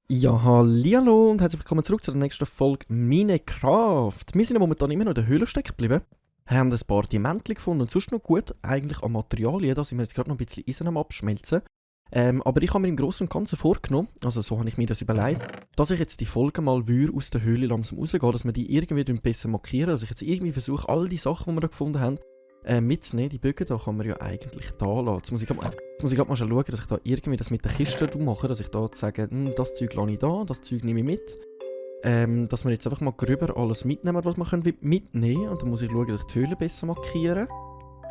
Ja, hallihallo und herzlich willkommen zurück zu der nächsten Folge Minecraft. Wir sind ja momentan immer noch in der Höhle stecken geblieben, haben ein paar Diamanten gefunden und sonst noch gut eigentlich an Materialien. Da sind wir jetzt gerade noch ein bisschen Eisen am Abschmelzen. Aber ich habe mir im Großen und Ganzen vorgenommen, also so habe ich mir das überlegt, dass ich jetzt die Folge mal aus der Höhle langsam rausgehe, dass wir die irgendwie besser markieren, dass ich jetzt irgendwie versuche, all die Sachen, die wir da gefunden haben, mitzunehmen. Die Bögen da kann man ja eigentlich da lassen. Jetzt muss ich gerade mal schauen, dass ich da irgendwie das mit der Kiste mache, dass ich da sage, das Zeug lasse ich da, das Zeug nehme ich mit. Dass wir jetzt einfach mal gröber alles mitnehmen, was wir mitnehmen können. Und dann muss ich schauen, dass ich die Höhle besser markiere.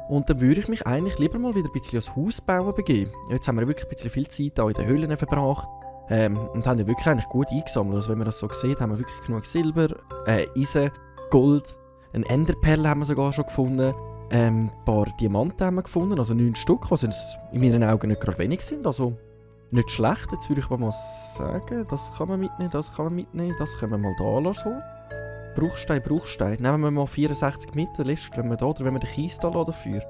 Und dann würde ich mich eigentlich lieber mal wieder ein bisschen ans Haus bauen begeben. Jetzt haben wir wirklich ein bisschen viel Zeit hier in den Höhlen verbracht. Und haben ja wirklich eigentlich gut eingesammelt. Also wenn man das so sieht, haben wir wirklich genug Silber, Eisen, Gold, eine Enderperle haben wir sogar schon gefunden. Ein paar Diamanten haben wir gefunden, also 9 Stück, was in meinen Augen nicht gerade wenig sind. Also nicht schlecht. Jetzt würde ich mal sagen, das kann man mitnehmen, das kann man mitnehmen, das können wir mal da lassen. Bruchstein. Nehmen wir mal 64 mit, den Rest lassen wir da, oder wenn wir den Kies da lassen dafür.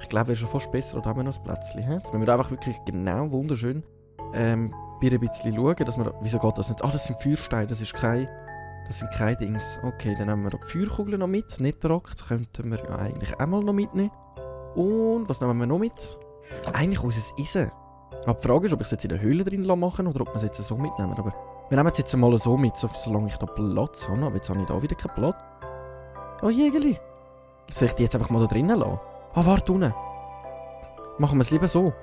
Ich glaube, wäre schon fast besser, da haben wir noch ein Plätzchen. Jetzt müssen wir einfach wirklich genau wunderschön bei ein bisschen schauen, dass wir... Wieso geht das nicht? Das sind Feuersteine, das sind keine Dings. Okay, dann nehmen wir die Feuerkugeln noch mit. Netherrack könnten wir ja eigentlich auch mal noch mitnehmen. Und was nehmen wir noch mit? Eigentlich unser Eisen. Aber die Frage ist, ob ich es jetzt in der Höhle drin machen oder ob wir es jetzt so mitnehmen. Aber wir nehmen es jetzt mal so mit, solange ich da Platz habe. Aber jetzt habe ich da wieder keinen Platz. Oh Jägerli. Soll ich die jetzt einfach mal da drinnen lassen? Ah, warte unten. Machen wir es lieber so.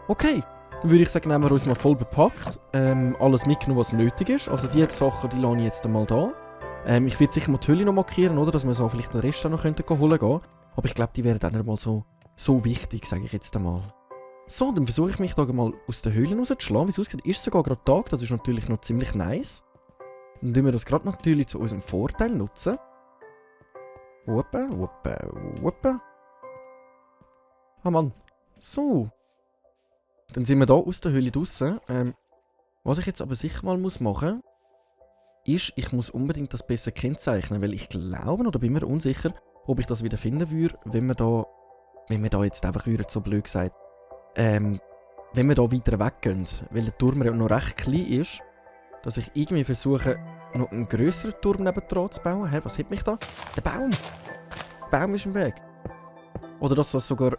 Okay. Dann würde ich sagen, nehmen wir uns mal voll bepackt. Alles mitgenommen, was nötig ist. Also die Sachen, die lasse ich jetzt einmal da. Ich werde sicher mal die Höhle noch markieren, oder? Dass wir so vielleicht den Rest auch noch holen gehen. Aber ich glaube, die wären dann nicht mal so wichtig, sage ich jetzt einmal. So, dann versuche ich mich da mal aus der Höhle rauszuschlagen. Wie es aussieht, ist sogar gerade Tag. Das ist natürlich noch ziemlich nice. Dann tun wir das gerade natürlich zu unserem Vorteil nutzen. Wuppa. Ah Mann. So. Dann sind wir da aus der Höhle draussen. Was ich jetzt aber sicher mal machen muss, ist, ich muss unbedingt das besser kennzeichnen, weil ich glaube, oder bin mir unsicher, ob ich das wieder finden würde, wenn wir da jetzt einfach so blöd gesagt, wenn wir da weiter weggehen, weil der Turm noch recht klein ist, dass ich irgendwie versuche, noch einen grösseren Turm nebendran zu bauen. Hä, was hat mich da? Der Baum! Der Baum ist im Weg. Oder dass das sogar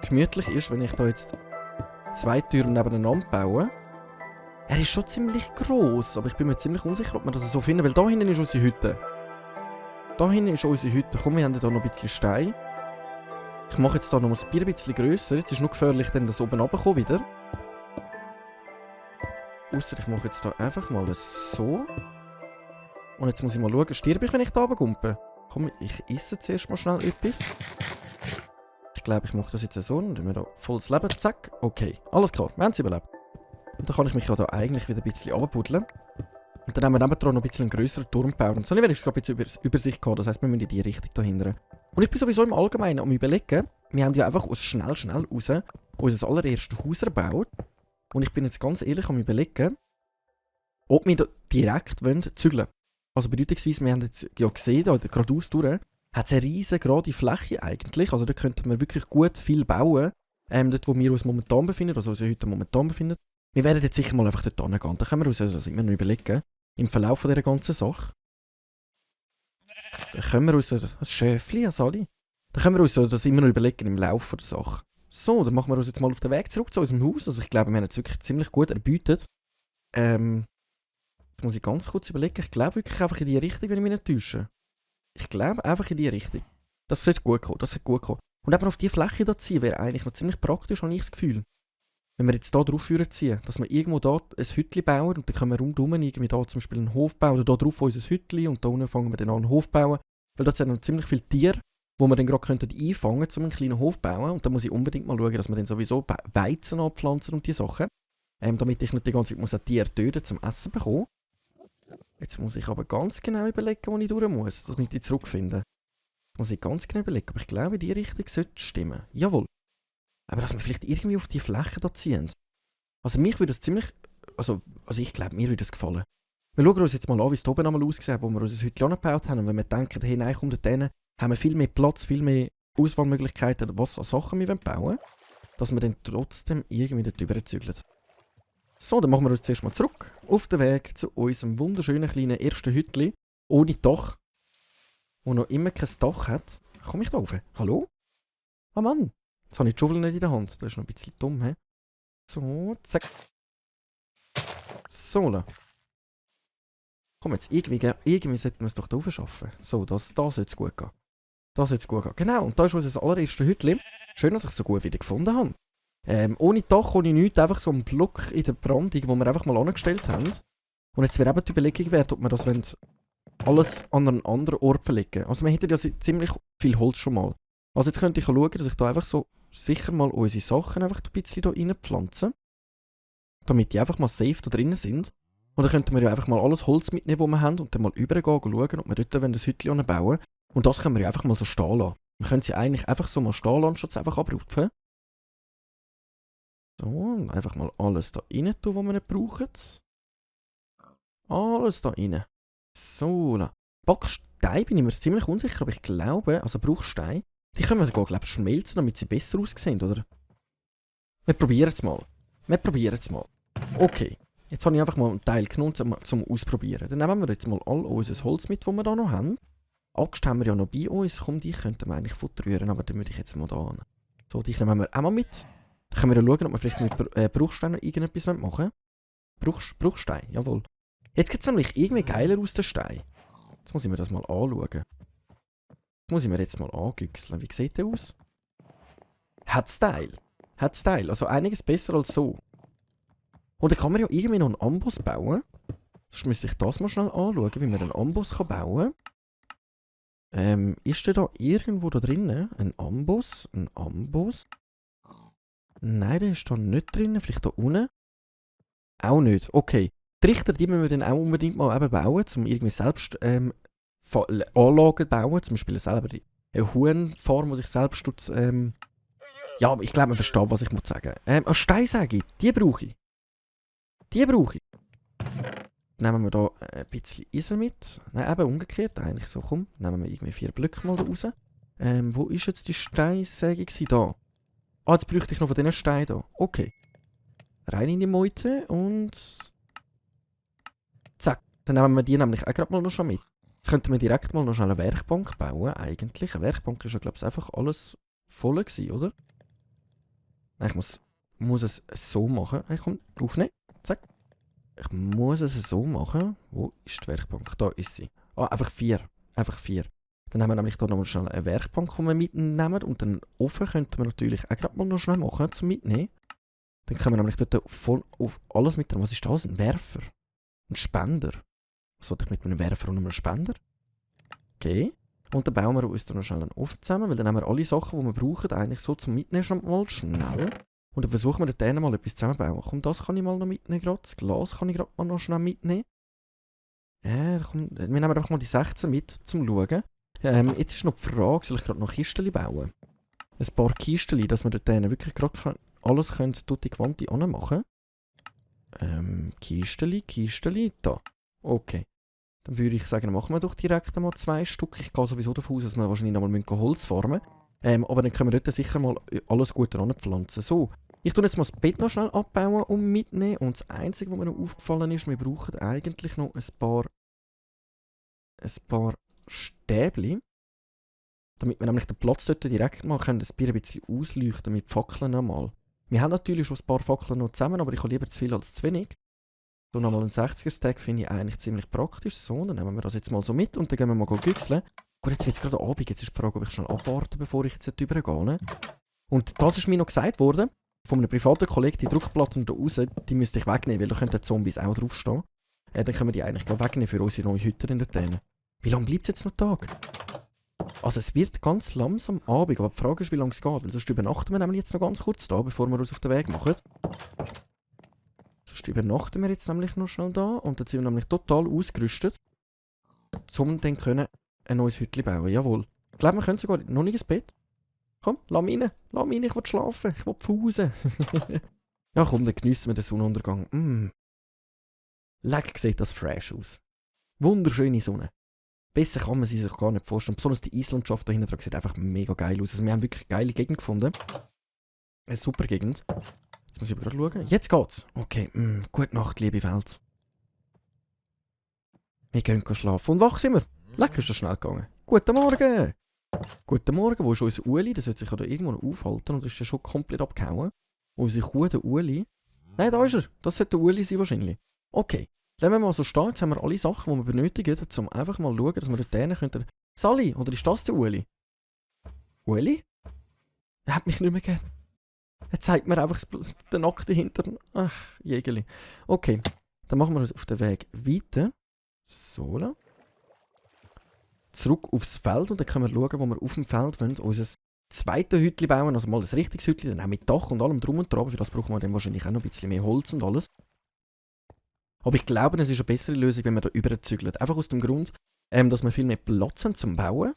gemütlich ist, wenn ich da jetzt 2 Türme nebeneinander baue. Er ist schon ziemlich gross, aber ich bin mir ziemlich unsicher, ob wir das so finden, weil da hinten ist unsere Hütte. Da hinten ist unsere Hütte. Komm, wir haben da noch ein bisschen Stein. Ich mache jetzt da noch ein bisschen grösser. Jetzt ist es nur gefährlich, dann das oben runterkommen wieder. Ausser ich mache jetzt da einfach mal so. Und jetzt muss ich mal schauen, sterbe ich, wenn ich da runterkomme? Komm, ich esse zuerst mal schnell etwas. Ich glaube, ich mache das jetzt so. Dann haben wir da volles Leben. Zack. Okay, alles klar. Wir haben es überlebt. Und dann kann ich mich ja da eigentlich wieder ein bisschen runterbuddeln. Und dann haben wir nebendran noch ein bisschen einen grösseren Turm gebaut. Und so werde ich gerade ein bisschen Übersicht gehabt. Das heisst, wir müssen in die Richtung dahinter. Und ich bin sowieso im Allgemeinen am Überlegen, wir haben ja einfach aus schnell raus unser allererstes Haus erbaut. Und ich bin jetzt ganz ehrlich am Überlegen, ob wir da direkt zügeln wollen. Also bedeutungsweise, wir haben jetzt ja gesehen, da geradeaus durch, hat es eine riesen gerade Fläche eigentlich. Also da könnten wir wirklich gut viel bauen. Dort, wo wir uns momentan befinden, also unsere Hütte momentan befinden. Wir werden jetzt sicher mal einfach dort hingehen. Da können wir uns also immer noch überlegen, im Verlauf dieser ganzen Sache. Da können wir uns ein Schäfli, Sali. Da können wir uns das immer noch überlegen im Laufe der Sache. So, dann machen wir uns jetzt mal auf den Weg zurück zu unserem Haus. Also ich glaube, wir haben jetzt wirklich ziemlich gut erbeutet. Jetzt muss ich ganz kurz überlegen. Ich glaube wirklich einfach in die Richtung, wenn ich mich nicht täusche. Ich glaube einfach in die Richtung. Das sollte gut kommen. Und eben auf die Fläche da ziehen wäre eigentlich noch ziemlich praktisch, habe ich das Gefühl. Wenn wir jetzt da drauf ziehen, dass wir irgendwo da ein Hütchen bauen und dann können wir rundherum irgendwie da zum Beispiel einen Hof bauen oder da drauf unser Hütchen und da unten fangen wir dann an einen Hof bauen. Weil das sind dann ziemlich viele Tiere, die wir dann gerade einfangen könnten, um einen kleinen Hof bauen. Und da muss ich unbedingt mal schauen, dass wir dann sowieso Weizen anpflanzen und die Sachen. Damit ich nicht die ganze Zeit ein Tier töten zum Essen bekommen. Jetzt muss ich aber ganz genau überlegen, wo ich durch muss, damit ich zurückfinde. Muss ich ganz genau überlegen, aber ich glaube, in die Richtung sollte stimmen. Jawohl. Aber dass wir vielleicht irgendwie auf die Fläche da ziehen. Also mich würde das ziemlich... Also ich glaube, mir würde das gefallen. Wir schauen uns jetzt mal an, wie es da oben einmal aussieht, wo wir unser Hütchen angebaut haben. Und wenn wir denken, hey nein, komm dort hin, haben wir viel mehr Platz, viel mehr Auswahlmöglichkeiten, was an Sachen wir bauen wollen, dass wir dann trotzdem irgendwie dort rüberzügeln. So, dann machen wir uns zuerst mal zurück auf den Weg zu unserem wunderschönen kleinen ersten Hütchen ohne Dach, wo noch immer kein Dach hat. Komme ich da rauf? Hallo? Ah Mann, jetzt habe ich die Schaufel nicht in der Hand. Das ist noch ein bisschen dumm, hä? So, zack. So, da. Komm jetzt, irgendwie sollten wir es doch da rauf schaffen. So, das sollte es gut gehen. Das sollte es gut gehen. Genau, und da ist unser allererstes Hütchen. Schön, dass ich es so gut wieder gefunden habe. Ohne Dach, ohne nichts, einfach so ein Block in der Brandung, den wir einfach mal angestellt haben. Und jetzt wäre eben die Überlegung wert, ob wir das alles an einen anderen Ort verlegen. Also wir hätten ja ziemlich viel Holz schon mal. Also jetzt könnte ich schauen, dass ich da einfach so sicher mal unsere Sachen einfach ein bisschen da reinpflanze. Damit die einfach mal safe da drinnen sind. Und dann könnten wir ja einfach mal alles Holz mitnehmen, das wir haben, und dann mal übergehen und schauen, ob wir dort das Hütchen bauen. Und das können wir ja einfach mal so stehen lassen. Wir können sie eigentlich einfach so mal stehen lassen, statt es einfach abrupfen. So, einfach mal alles da rein tun, was wir nicht brauchen. Alles da rein. So, Backsteine bin ich mir ziemlich unsicher, aber ich glaube, also Bruchsteine, die können wir sogar, glaube ich, schmelzen, damit sie besser aussehen, oder? Wir probieren es mal. Okay, jetzt habe ich einfach mal einen Teil genommen, zum Ausprobieren. Dann nehmen wir jetzt mal all unser Holz mit, das wir da noch haben. Axt haben wir ja noch bei uns. Komm, die könnten wir eigentlich futterieren, aber dann würde ich jetzt mal da an. So, die nehmen wir auch mal mit. Dann können wir ja schauen, ob wir vielleicht mit Bruchsteinen irgendetwas machen wollen. Bruchstein, jawohl. Jetzt sieht es nämlich irgendwie geiler aus, der Stein. Jetzt muss ich mir das mal anschauen. Das muss ich mir jetzt mal angüchseln. Wie sieht der aus? Hat Style. Also einiges besser als so. Und dann kann man ja irgendwie noch einen Amboss bauen. Sonst müsste ich das mal schnell anschauen, wie man einen Amboss bauen kann. Ist der da irgendwo da drinnen? Ein Amboss? Nein, der ist da nicht drin. Vielleicht da unten? Auch nicht. Okay. Die Trichter, die müssen wir dann auch unbedingt mal eben bauen, um irgendwie selbst Anlagen bauen. Zum Beispiel selber eine Huhnfarm, die sich selbst ja, ich glaube, man versteht, was ich muss sagen. Eine Steinsäge, die brauche ich. Nehmen wir da ein bisschen Eisen mit. Nein, eben umgekehrt eigentlich so. Komm, nehmen wir irgendwie 4 Blöcke mal da raus. Wo ist jetzt die Steinsäge da? Ah, jetzt bräuchte ich noch von diesen Steinen da. Okay. Rein in die Meute und zack. Dann nehmen wir die nämlich auch gerade mal noch schon mit. Jetzt könnten wir direkt mal noch schnell eine Werkbank bauen, eigentlich. Eine Werkbank ist ja, glaube ich, einfach alles voll gewesen, oder? Nein, ich muss es so machen. Komm, aufnehmen. Zack. Ich muss es so machen. Wo ist die Werkbank? Da ist sie. Ah, einfach 4. Dann haben wir nämlich hier noch schnell eine Werkbank, die wir mitnehmen. Und den Ofen könnten wir natürlich auch gerade mal noch schnell machen, zum Mitnehmen. Dann können wir nämlich dort voll auf alles mitnehmen. Was ist das? Ein Werfer? Ein Spender? Was wollte ich mit einem Werfer und einem Spender? Okay. Und dann bauen wir uns dann noch schnell einen Ofen zusammen, weil dann haben wir alle Sachen, die wir brauchen, eigentlich so zum Mitnehmen schon mal schnell. Und dann versuchen wir dort mal etwas zusammenzubauen. Komm, das kann ich mal noch mitnehmen gerade. Das Glas kann ich gerade mal noch schnell mitnehmen. Komm, wir nehmen einfach mal die 16 mit, zum Schauen. Jetzt ist noch die Frage, soll ich gerade noch Kisten bauen? Ein paar Kisten, dass wir dort wirklich gerade schon alles tutti quanti anmachen. Kisten, da. Okay. Dann würde ich sagen, machen wir doch direkt einmal 2 Stück. Ich gehe sowieso davon aus, dass wir wahrscheinlich noch mal Holz farmen müssen. Aber dann können wir dort sicher mal alles gut anpflanzen. So, ich tue jetzt mal das Bett noch schnell abbauen und mitnehmen. Und das Einzige, was mir noch aufgefallen ist, wir brauchen eigentlich noch ein paar Stäbchen. Damit wir nämlich den Platz dort direkt mal können, das Bier ein bisschen ausleuchten mit Fackeln nochmal. Wir haben natürlich schon ein paar Fackeln noch zusammen, aber ich habe lieber zu viel als zu wenig. So nochmal einen 60er-Stack finde ich eigentlich ziemlich praktisch. So, dann nehmen wir das jetzt mal so mit und dann gehen wir mal güchseln. Gut, jetzt wird es gerade Abend. Jetzt ist die Frage, ob ich schnell abwarte, bevor ich jetzt übergehe. Und das ist mir noch gesagt worden, von einem privaten Kollegen, die Druckplatten da raus, die müsste ich wegnehmen, weil da könnten Zombies auch draufstehen. Dann können wir die eigentlich wegnehmen für unsere neue Hütte in der Täne. Wie lange bleibt es jetzt noch Tag? Also es wird ganz langsam Abend, aber die Frage ist, wie lange es geht, weil sonst übernachten wir nämlich jetzt noch ganz kurz da, bevor wir uns auf den Weg machen. Sonst übernachten wir jetzt nämlich noch schnell da und dann sind wir nämlich total ausgerüstet, um dann können ein neues Hütchen bauen. Jawohl. Ich glaube, wir können sogar noch nicht ins Bett. Komm, lass mich rein, ich will schlafen, ich will pfusen. Ja komm, dann geniessen wir den Sonnenuntergang. Leck, sieht das fresh aus. Wunderschöne Sonne. Besser kann man sie sich gar nicht vorstellen. Besonders die Eislandschaft da hinten dran sieht einfach mega geil aus. Also wir haben wirklich eine geile Gegend gefunden. Eine super Gegend. Jetzt muss ich aber gerade schauen. Jetzt geht's. Okay, gute Nacht, liebe Welt. Wir gehen schlafen. Und wach sind wir. Lecker ist das schnell gegangen. Guten Morgen. Guten Morgen, wo ist unser Uli? Der sollte sich ja da irgendwo noch aufhalten und ist ja schon komplett abgehauen. Unsere Kuh, der Uli. Nein, da ist er. Das sollte der Uli sein wahrscheinlich. Okay. Lassen wir mal so stehen. Jetzt haben wir alle Sachen, die wir benötigen, um einfach mal zu schauen, dass wir dort hin können. Sally, oder ist das der Uli? Uli? Er hat mich nicht mehr gern. Er zeigt mir einfach den nackten Hintern. Ach, Jägerli. Okay, dann machen wir uns auf den Weg weiter. So, la. Zurück aufs Feld und dann können wir schauen, wo wir auf dem Feld wollen, unser zweites Hütchen bauen. Also mal ein richtiges Hütchen, dann auch mit Dach und allem drum und dran. Für das brauchen wir dann wahrscheinlich auch noch ein bisschen mehr Holz und alles. Aber ich glaube, es ist eine bessere Lösung, wenn wir da überzügeln. Einfach aus dem Grund, dass wir viel mehr Platz haben zum Bauen.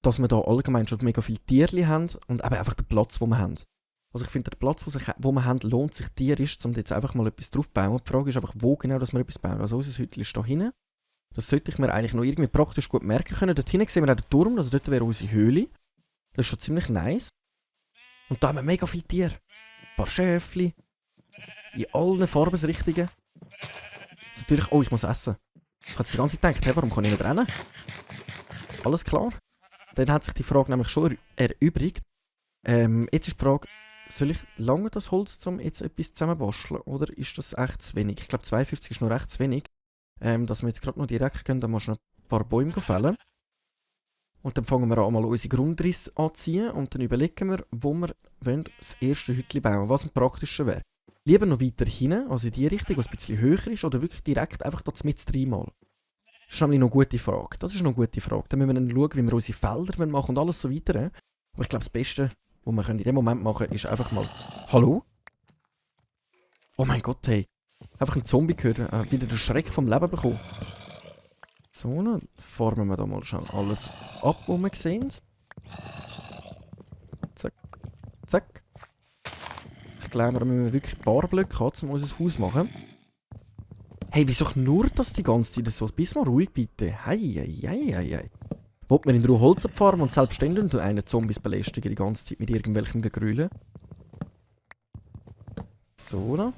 Dass wir da allgemein schon mega viele Tierchen haben und eben einfach den Platz, den wir haben. Also ich finde, der Platz, den wir haben, lohnt sich tierisch, um jetzt einfach mal etwas drauf zu bauen. Die Frage ist einfach, wo genau dass wir etwas bauen. Also unser Hütchen ist da hinten. Das sollte ich mir eigentlich noch irgendwie praktisch gut merken können. Dort hinten sehen wir auch den Turm, also dort wäre unsere Höhle. Das ist schon ziemlich nice. Und da haben wir mega viele Tiere. Ein paar Schäfchen. In allen Farbensrichtungen. Natürlich, oh, ich muss essen. Ich habe die ganze Zeit gedacht, hey, warum kann ich nicht rennen? Alles klar. Dann hat sich die Frage nämlich schon erübrigt. Jetzt ist die Frage, soll ich lange das Holz, um jetzt etwas zusammenbasteln? Oder ist das echt zu wenig? Ich glaube, 52 ist noch recht zu wenig. Dass wir jetzt gerade noch direkt können, dann musst du noch ein paar Bäume fällen. Und dann fangen wir an, mal unsere Grundrisse anzuziehen. Und dann überlegen wir, wo wir wollen, das erste Hütchen bauen, was am praktischen wäre. Lieber noch weiter hinten, also in die Richtung, was ein bisschen höher ist, oder wirklich direkt einfach dort mit dreimal? Das ist nämlich noch eine gute Frage. Das ist noch eine gute Frage. Dann müssen wir dann schauen, wie wir unsere Felder machen und alles so weiter. Aber ich glaube, das Beste, was wir in dem Moment machen können, ist einfach mal... Hallo? Oh mein Gott, hey. Einfach einen Zombie gehört. Wieder den Schreck vom Leben bekommen. So, dann formen wir da mal schon alles ab, was wir sehen. Zack. Zack. Ich glaube, da müssen wir wirklich ein paar Blöcke haben, um unser Haus zu machen. Hey, wieso knurrt das die ganze Zeit so? Bist mal ruhig, bitte. Hei, hei, hei, hei, hei. Wollt man in Ruhe Holz abfarmen und selbstständig einen Zombies belästigen die ganze Zeit mit irgendwelchem Gegrühle? So, da.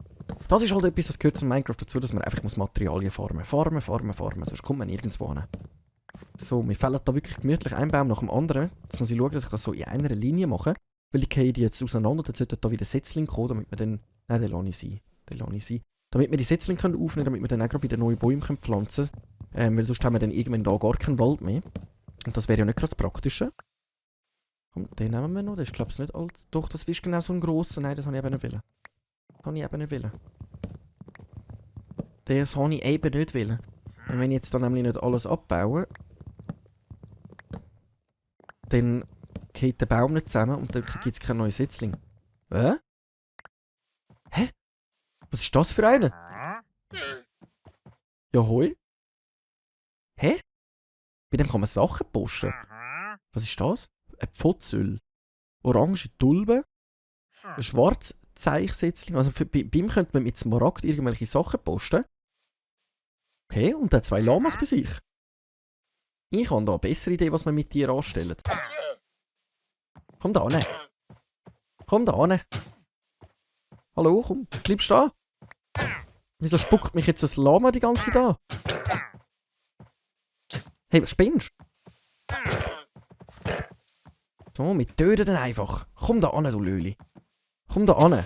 Das ist halt etwas, das gehört zum Minecraft dazu, dass man einfach Materialien farmen. Farmen, sonst kommt man nirgendwo hin. So, wir fällen da wirklich gemütlich einen Baum nach dem anderen. Jetzt muss ich schauen, dass ich das so in einer Linie mache. Weil ich gehe die jetzt auseinander, dann sollte da wieder Setzling kommen, damit wir dann... Nein, den lasse ich sein. Damit wir die Setzlinge aufnehmen können, damit wir dann auch gerade wieder neue Bäume pflanzen können. Weil sonst haben wir dann irgendwann da gar keinen Wald mehr. Und das wäre ja nicht gerade das Praktische. Komm, den nehmen wir noch. Das ist, glaube ich, nicht alt. Doch, das ist genau so ein grosser. Nein, das habe ich eben nicht wollen. Das habe ich eben nicht wollen. Das habe ich eben nicht wollen. Und wenn ich jetzt da nämlich nicht alles abbaue, dann geht der Baum nicht zusammen und dann gibt es keinen neuen Setzling. Hä? Hä? Was ist das für einer? Ja, hoi. Hä? Bei dem kann man Sachen posten. Was ist das? Ein Pfotzöl. Orange Tulpe. Ein schwarzes Zeichsetzling. Also bei ihm könnte man mit Smaragd irgendwelche Sachen posten. Okay, und er hat 2 Lamas bei sich. Ich habe da eine bessere Idee, was man mit dir anstellt. Komm da hin. Komm da hin. Hallo, komm, bleibst du da? Wieso spuckt mich jetzt das Lama die ganze Zeit an? Hey, was spinnst du? So, wir töten den einfach. Komm da hin, du Löli. Komm da hin.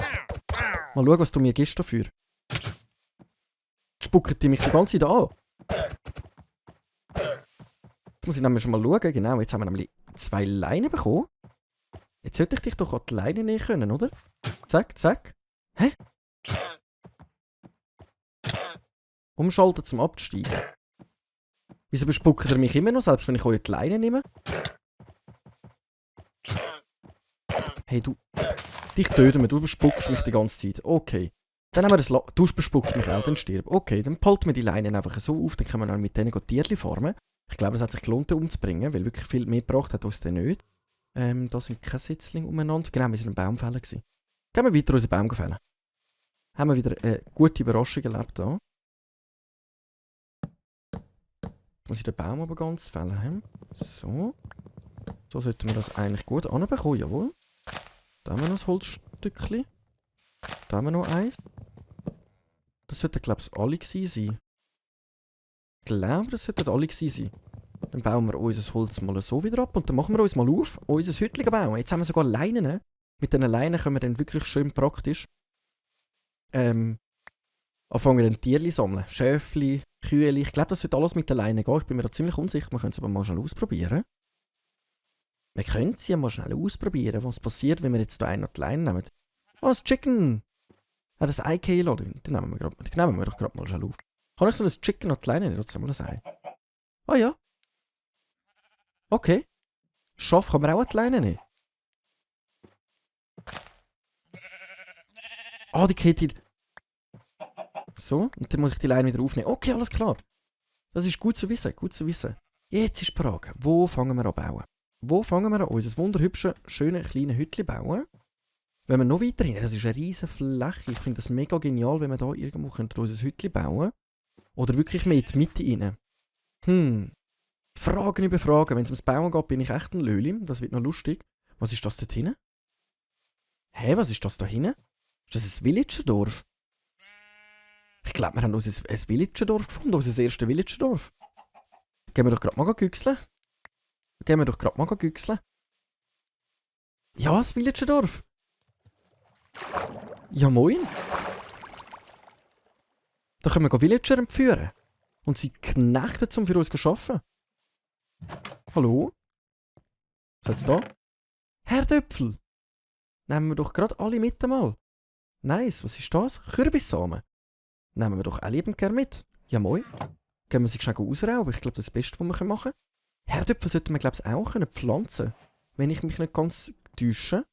Mal schauen, was du mir gibst dafür. Spuckt die mich die ganze Zeit an? Jetzt muss ich nämlich schon mal schauen. Genau, jetzt haben wir nämlich 2 Leinen bekommen. Jetzt sollte ich dich doch an die Leine nehmen können, oder? Zack, zack. Hä? Umschalten zum Absteigen. Wieso bespuckt ihr mich immer noch, selbst wenn ich euch die Leine nehme? Hey, du... Dich töten wir, du bespuckst mich die ganze Zeit. Okay. Dann haben wir das... Du bespuckst mich auch, dann stirb. Okay, dann behalten wir die Leinen einfach so auf, dann können wir dann mit denen Tierchen farmen. Ich glaube, es hat sich gelohnt, den umzubringen, weil wirklich viel mehr gebracht hat uns der nicht. Da sind keine Sitzlinge umeinander. Genau, wir waren ein Baumfäller. Gehen wir weiter unseren Baum fällen. Haben wir wieder eine gute Überraschung erlebt hier. Muss ich den Baum aber ganz fällen. He? So. So sollten wir das eigentlich gut anbekommen, jawohl. Da haben wir noch ein Holzstückchen. Da haben wir noch eins. Das sollten, glaube ich, alle gewesen sein. Ich glaube, das sollten alle gewesen sein. Dann bauen wir unser Holz mal so wieder ab und dann machen wir uns mal auf, unser Hütchen bauen. Jetzt haben wir sogar Leinen. Mit diesen Leinen können wir dann wirklich schön praktisch anfangen dann Tierchen sammeln. Schöfli, Kühe. Ich glaube, das sollte alles mit den Leinen gehen. Ich bin mir da ziemlich unsicher. Wir können es aber mal schnell ausprobieren. Wir können es ja mal schnell ausprobieren, was passiert, wenn wir jetzt hier noch die Leine nehmen. Oh, das Chicken! Ah, das Ei lassen. Den nehmen wir doch gerade mal schnell auf. Kann ich so ein Chicken und die Leine nicht? Mal das Ei. Ah ja. Okay. Schaf kann man auch die Leine nehmen. Ah, die Kette. So, und dann muss ich die Leine wieder aufnehmen. Okay, alles klar. Das ist gut zu wissen, gut zu wissen. Jetzt ist die Frage, wo fangen wir an bauen? Wo fangen wir an unser wunderhübsches, schönes, kleines Hütchen bauen? Wenn wir noch weiter hin, das ist eine riesige Fläche. Ich finde das mega genial, wenn wir da irgendwo unser Hütchen bauen. Oder wirklich mehr in die Mitte rein. Fragen über Fragen. Wenn es ums Bauen geht, bin ich echt ein Löli. Das wird noch lustig. Was ist das dort hinten? Hä, was ist das da hinten? Ist das ein Villagerdorf? Ich glaube, wir haben ein Villagerdorf gefunden, unser erstes Villagerdorf. Gehen wir doch gerade mal güchseln. Ja, das Villagerdorf. Ja, moin. Da können wir Villager entführen. Und sie knechten, um für uns zu arbeiten. Hallo? Was hat's da? Herdöpfel. Nehmen wir doch gerade alle mit einmal. Nice, was ist das? Kürbissamen. Nehmen wir doch auch liebend gerne mit. Ja, moin. Können wir sie schnell ausrauben? Ich glaube, das ist das Beste, was wir machen können. Herdöpfel sollten wir, glaube ich, auch pflanzen. Wenn ich mich nicht ganz täusche.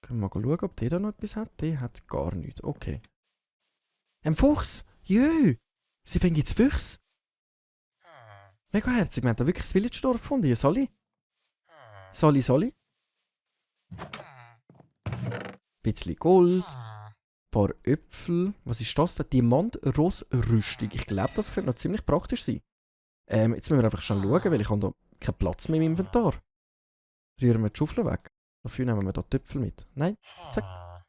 Können wir mal schauen, ob der da noch etwas hat. Der hat gar nichts. Okay. Ein Fuchs! Jö! Sie fängt jetzt Füchse. Mega herzig. Wir haben da wirklich das Villagerdorf gefunden. Hier, Sally. Sally. Bisschen Gold. Paar Äpfel. Was ist das da? Diamant-Ross-Rüstung. Ich glaube, das könnte noch ziemlich praktisch sein. Jetzt müssen wir einfach schon schauen, weil ich habe da keinen Platz mehr im Inventar. Rühren wir die Schaufel weg. Dafür nehmen wir da die Äpfel mit. Nein, zack.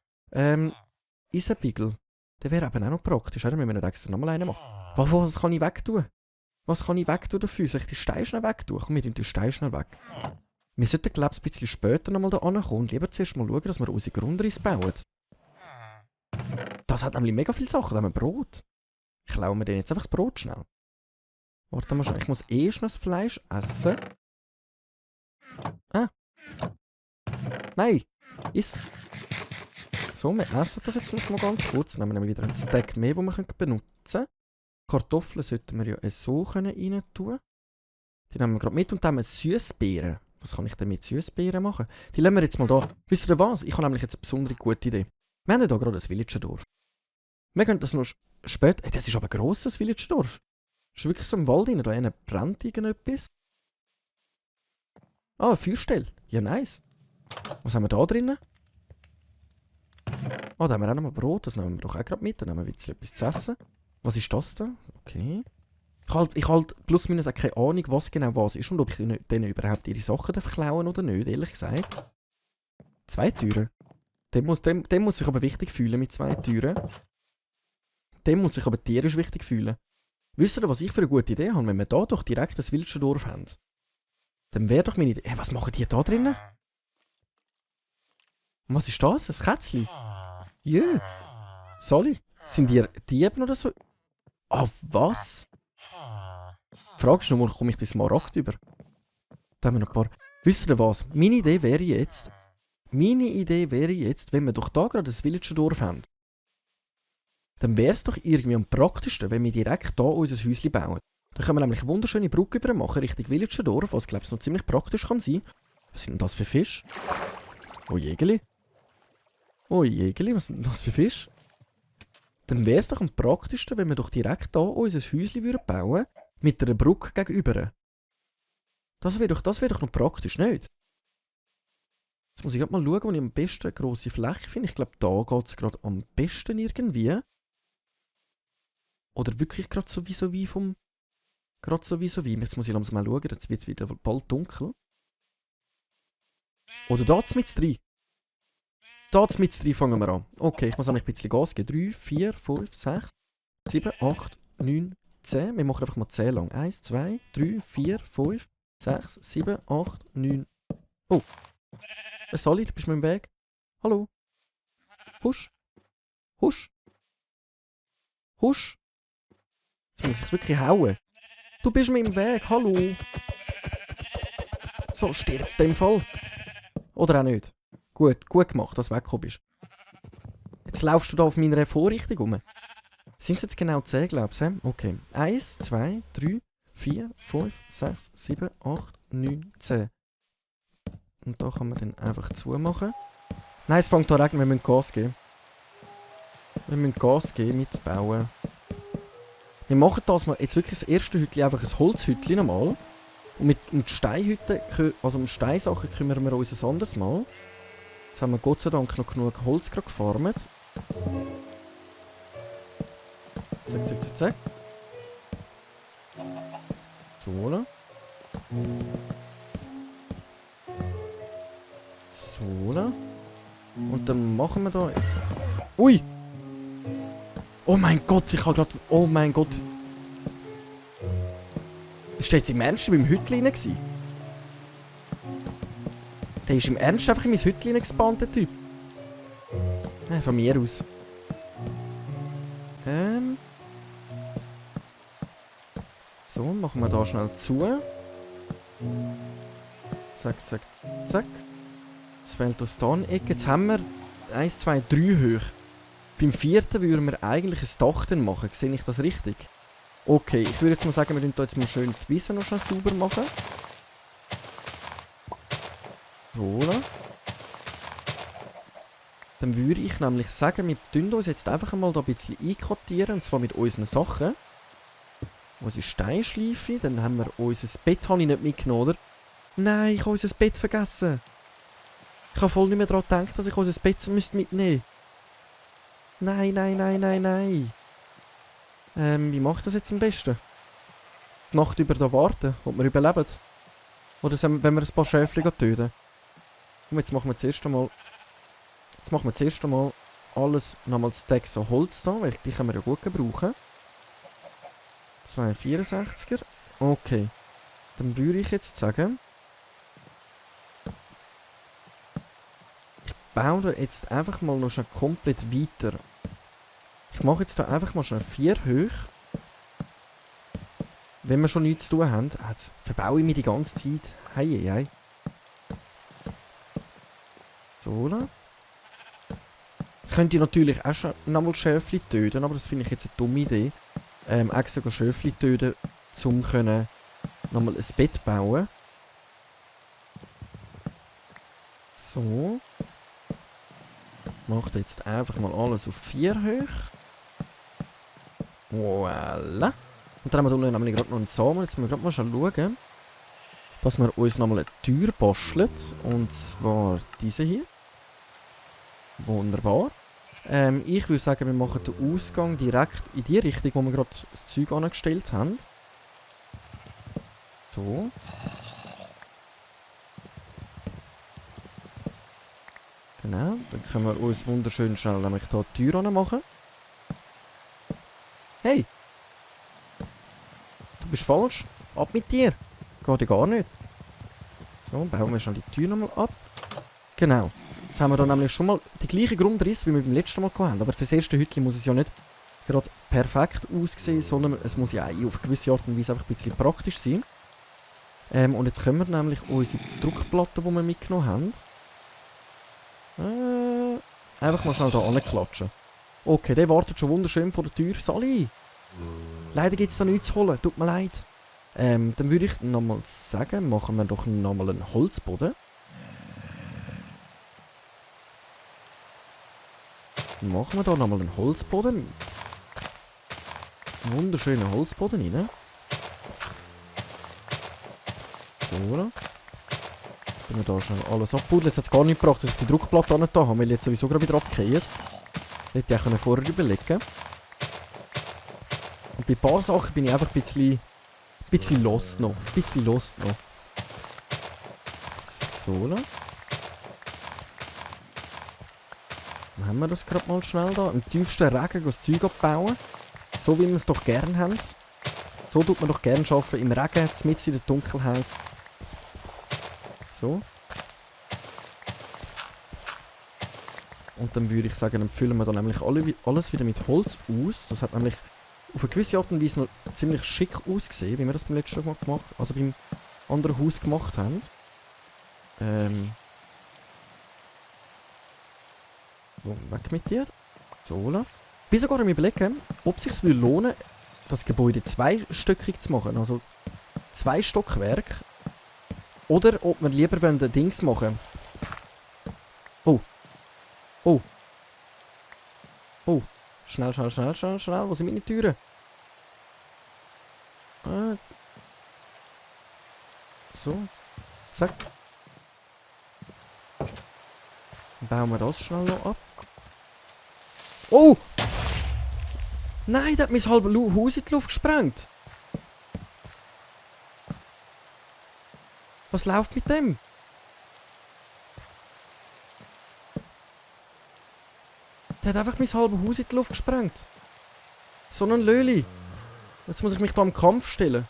Eisenbigel. Der wäre eben auch noch praktisch, oder? Wir müssen nicht extra nochmal einen machen. Was kann ich wegtun? Was kann ich wegtun dafür? Soll ich die Steine schnell wegtun? Komm, wir tun die Steine schnell weg. Wir sollten, glaube ich, ein bisschen später nochmal da ankommen und lieber zuerst mal schauen, dass wir unsere Grundrisse bauen. Das hat nämlich mega viele Sachen. Da haben wir Brot. Ich klaue mir den jetzt einfach das Brot schnell. Warte mal schnell. Ich muss schnell das Fleisch essen. Ah. Nein. Iss. So, wir essen das jetzt noch mal ganz kurz. Dann nehmen wir wieder einen Stack mehr, den wir benutzen können. Kartoffeln sollten wir ja so rein tun. Die nehmen wir gerade mit und dann haben wir Süßbeeren. Was kann ich denn mit Süßbeeren machen? Die lassen wir jetzt mal da. Wisst ihr was? Ich habe nämlich jetzt eine besondere gute Idee. Wir haben ja hier gerade ein Villagerdorf. Wir können das noch später... Das ist aber ein grosses Villagerdorf. Das ist wirklich so im Wald rein. Da brennt irgendetwas. Ah, eine Feuerstelle. Ja, nice. Was haben wir da drinnen? Ah, da haben wir auch noch mal Brot. Das nehmen wir doch auch gerade mit. Dann nehmen wir etwas zu essen. Was ist das da? Okay. Ich halt plus minus auch keine Ahnung, was genau was ist und ob ich denen überhaupt ihre Sachen klauen oder nicht, ehrlich gesagt. 2 Türen. Dem muss sich aber wichtig fühlen mit 2 Türen. Dem muss sich aber tierisch wichtig fühlen. Wisst ihr, was ich für eine gute Idee habe? Wenn wir da doch direkt das Wildscherdorf haben, dann wäre doch meine Idee... Hey, was machen die da drinnen? Und was ist das? Ein Kätzchen? Jö. Sally? Sind die Dieben oder so? Ah, was? Fragst du noch mal, komme ich den Smaragd über? Da haben wir noch ein paar... Wisst ihr was? Meine Idee wäre jetzt, wenn wir doch da gerade das Villagerdorf haben, dann wäre es doch irgendwie am praktischsten, wenn wir direkt hier unser Häuschen bauen. Dann können wir nämlich eine wunderschöne Brücke über machen Richtung Villagerdorf, was glaube ich noch ziemlich praktisch kann sein. Was sind denn das für Fische? Oh Jägeli. Oh Jägeli, was sind denn das für Fische? Dann wäre es doch am praktischsten, wenn wir doch direkt hier unser Häuschen bauen würden, mit einer Brücke gegenüber. Das wäre doch noch praktisch, nicht? Jetzt muss ich gerade mal schauen, wo ich am besten eine grosse Fläche finde. Ich glaube, da geht es gerade am besten irgendwie. Oder wirklich gerade so wie vom Gerade so wie so wie. Jetzt muss ich langsam mal schauen, jetzt wird es wieder bald dunkel. Oder da mit 3. Da mit 3 fangen wir an. Okay, ich muss nämlich ein bisschen Gas geben. 3, 4, 5, 6, 7, 8, 9, 10. Wir machen einfach mal 10 lang. 1, 2, 3, 4, 5, 6, 7, 8, 9. Oh. Sally, du bist mir im Weg. Hallo. Husch. Husch. Husch. Jetzt muss ich es wirklich hauen. Du bist mir im Weg. Hallo. So, stirbt in dem Fall. Oder auch nicht. Gut gemacht, dass du weggekommen bist. Jetzt laufst du da auf meiner Vorrichtung rum. Sind es jetzt genau 10, glaubst du? Okay. 1, 2, 3, 4, 5, 6, 7, 8, 9, 10. Und da kann man dann einfach zumachen. Nein, es fängt an zu regnen, wir müssen Gas geben. Wir müssen Gas geben, mitbauen. Wir machen das mal jetzt wirklich das erste Hütchen einfach ein Holzhütchen nochmal. Und mit um die Steinhütte, also um Steinsachen kümmern wir uns ein anderes Mal. Jetzt haben wir Gott sei Dank noch genug Holz gerade gefarmt. Zack, zack, zack, zack. So. So. Und dann machen wir da jetzt... Ui! Oh mein Gott, ich habe gerade... Oh mein Gott. Ist der jetzt im Ernst beim Hütchen rein gewesen? Der ist im Ernst einfach in mein Hütchen gespannt, der Typ. Von mir aus. So, machen wir da schnell zu. Zack, zack, zack. Es fehlt aus da eine Ecke. Jetzt haben wir 1, 2, 3 hoch. Beim 4. würden wir eigentlich ein Dach dann machen. Sehe ich das richtig? Okay, ich würde jetzt mal sagen, wir müssen jetzt mal schön die Wiese noch schnell sauber machen. So. Dann würde ich nämlich sagen, wir tun uns jetzt einfach mal da ein bisschen einkartieren. Und zwar mit unseren Sachen. Unsere Steinschleife. Dann haben wir unser Bett, habe ich nicht mitgenommen, oder? Nein, ich habe unser Bett vergessen. Ich habe voll nicht mehr daran gedacht, dass ich unser Bett mitnehmen müsste. Nein, nein, nein, nein, nein. Wie mache ich das jetzt am besten? Die Nacht über da warten, ob wir überleben. Oder wenn wir ein paar Schäfchen töten. Und jetzt machen wir zuerst einmal... Jetzt machen wir zuerst einmal alles nochmal Stack so Holz da, weil die können wir ja gut gebrauchen. 2 64er. Okay. Dann würde ich jetzt sagen... Ich baue jetzt einfach mal noch schnell komplett weiter. Ich mache jetzt da einfach mal schnell 4 hoch. Wenn wir schon nichts zu tun haben, jetzt verbaue ich mir die ganze Zeit. Hei, hei. So. Jetzt könnt ihr natürlich auch schon nochmal Schäfchen töten, aber das finde ich jetzt eine dumme Idee. Extra Schäfchen töten, um können nochmal ein Bett bauen. So. Macht jetzt einfach mal alles auf 4 hoch. Voilà. Und dann haben wir da nämlich gerade noch einen Samen. Jetzt müssen wir gerade mal schauen, dass wir uns nochmal eine Tür basteln. Und zwar diese hier. Wunderbar. Ich würde sagen, wir machen den Ausgang direkt in die Richtung, wo wir gerade das Zeug angestellt haben. So. Genau, dann können wir uns wunderschön schnell nämlich hier die Tür anmachen. Hey! Du bist falsch. Ab mit dir. Geht ja gar nicht. So, bauen wir schnell die Tür nochmal ab. Genau. Jetzt haben wir da nämlich schon mal die gleiche Grundriss, wie wir beim letzten Mal hatten. Aber für das erste Hütchen muss es ja nicht gerade perfekt aussehen, sondern es muss ja auch auf eine gewisse Art und Weise einfach ein bisschen praktisch sein. Und jetzt können wir nämlich unsere Druckplatte, die wir mitgenommen haben, einfach mal schnell da anklatschen. Okay, der wartet schon wunderschön vor der Tür. Sally! Leider gibt es da nichts zu holen, tut mir leid. Dann würde ich nochmal sagen, machen wir doch nochmal einen Holzboden. Machen wir da nochmal einen Holzboden. Wunderschönen Holzboden rein. So. Dann wir da schnell alles abbuddeln. Jetzt hat es gar nicht gebracht, dass ich die Druckplatte nicht da habe, weil jetzt sowieso gerade wieder abgekehrt. Hätte ich auch vorher überlegen. Und bei ein paar Sachen bin ich einfach ein Bisschen lost noch. Bisschen lost noch. So, da. Dann haben wir das gerade mal schnell da. Im tiefsten Regen das Zeug abbauen. So wie wir es doch gerne haben. So tut man doch gerne arbeiten. Im Regen, mitten in der Dunkelheit. So. Und dann würde ich sagen, dann füllen wir dann nämlich alles wieder mit Holz aus. Das hat nämlich auf eine gewisse Art und Weise noch ziemlich schick ausgesehen, wie wir das beim letzten Mal gemacht haben. Also beim anderen Haus gemacht haben. So, weg mit dir. So, la. Ich bin sogar am Überlegen, ob es sich lohnen, das Gebäude zweistöckig zu machen. Also 2 Stockwerke. Oder ob wir lieber ein Dings machen. Oh. Oh. Oh. Schnell, schnell, schnell, schnell, schnell. Wo sind meine Türen? So. Zack. Dann bauen wir das schnell noch ab. Oh! Nein, der hat mein halbes Haus in die Luft gesprengt. Was läuft mit dem? Der hat einfach mein halbes Haus in die Luft gesprengt. So ein Löli. Jetzt muss ich mich da im Kampf stellen.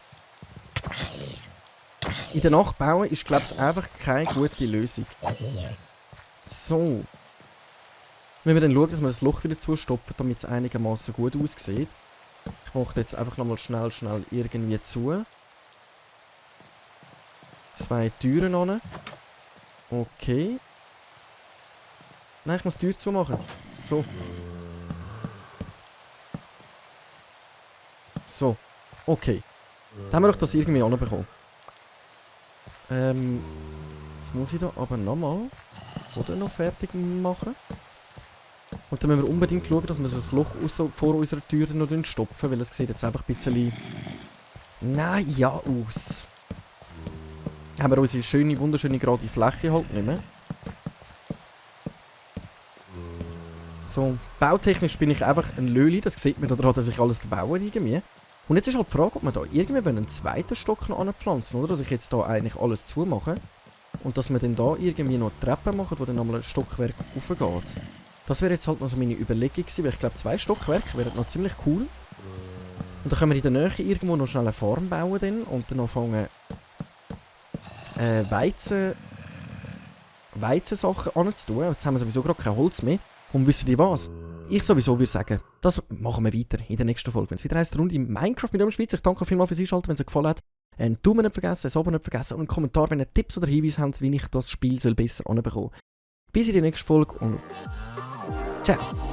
In der Nacht bauen ist, glaube ich, einfach keine gute Lösung. So. Wenn wir dann schauen, dass wir das Loch wieder zustopfen, damit es einigermaßen gut aussieht. Ich mache jetzt einfach nochmal schnell irgendwie zu. 2 Türen an. Okay. Nein, ich muss die Tür zumachen. So. So. Okay. Dann haben wir doch das irgendwie anbekommen. Jetzt muss ich da aber nochmal oder noch fertig machen. Und dann müssen wir unbedingt schauen, dass wir das Loch vor unserer Tür noch stopfen, weil es sieht jetzt einfach ein bisschen naja aus. Haben wir unsere schöne, wunderschöne gerade Fläche halt nicht mehr. So, bautechnisch bin ich einfach ein Löli, das sieht man daran, dass ich alles verbaue irgendwie. Und jetzt ist halt die Frage, ob wir da irgendwie einen zweiten Stock noch anpflanzen, oder? Dass ich jetzt da eigentlich alles zumache. Und dass wir dann da irgendwie noch Treppen machen, wo dann nochmal ein Stockwerk raufgeht. Das wäre jetzt halt noch so meine Überlegung gewesen, weil ich glaube 2 Stockwerke wären noch ziemlich cool. Und dann können wir in der Nähe irgendwo noch schnell eine Farm bauen dann und dann anfangen Weizensachen anzutun. Jetzt haben wir sowieso gerade kein Holz mehr. Und wisst ihr was? Ich sowieso würde sagen, das machen wir weiter in der nächsten Folge. Wenn es wieder heisst, Runde Minecraft mit dem Schweizer. Ich danke vielmals fürs Einschalten, wenn es euch gefallen hat. Einen Daumen nicht vergessen, ein Abo nicht vergessen und einen Kommentar, wenn ihr Tipps oder Hinweise habt, wie ich das Spiel besser anbekommen soll. Bis in die nächste Folge und ciao!